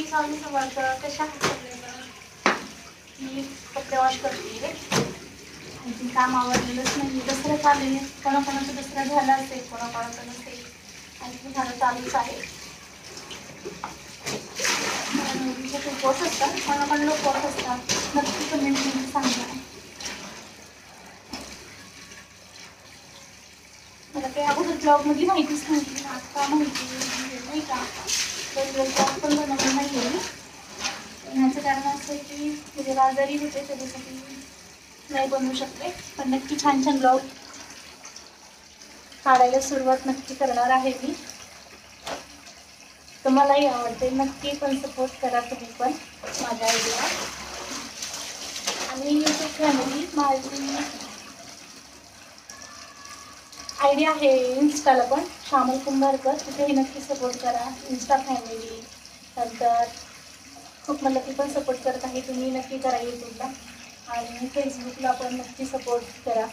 स्वामी समर्थ. कशा आहात सगळेजण? मी कपडे वॉश करते. आणखी काम आवडलेलंच नाही. दसरा चालू आहे. कोणाकोणाचा दसरा झाला असेल, कोणाकोणाचा नसेल. आणखी झालं चालूच आहे. उपवास असतात, कोणाकोणाला उपवास असतात. नक्की कमेंटमध्ये सांगा. मला काही अगोदर ब्लॉगमध्ये माहितीच नव्हती. आता माहिती नाही का. तर ब्लॉग पण बनवलं नाही आहे. ह्याचं कारण असं आहे की म्हणजे आजारी होते, त्याच्यासाठी नाही बनवू शकते. पण नक्की छान छान ब्लॉग काढायला सुरुवात नक्की करणार आहे मी. तुम्हालाही आवडते, नक्की पण सपोर्ट करा तुम्ही पण माझ्या आयडिया. आणि यूट्यूब फॅमिली माझी आयडी आहे इन्स्टाला पण, श्यामल कुंभारकर. तिथेही नक्की सपोर्ट करा. इन्स्टा फॅमिली नंतर खूप मला ती पण सपोर्ट करत आहे. तुम्ही नक्की करा यूट्यूबला आणि फेसबुकला पण नक्की सपोर्ट करा.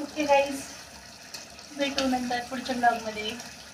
ओके गाईज, भेटू नंतर पुढच्या ब्लॉगमध्ये.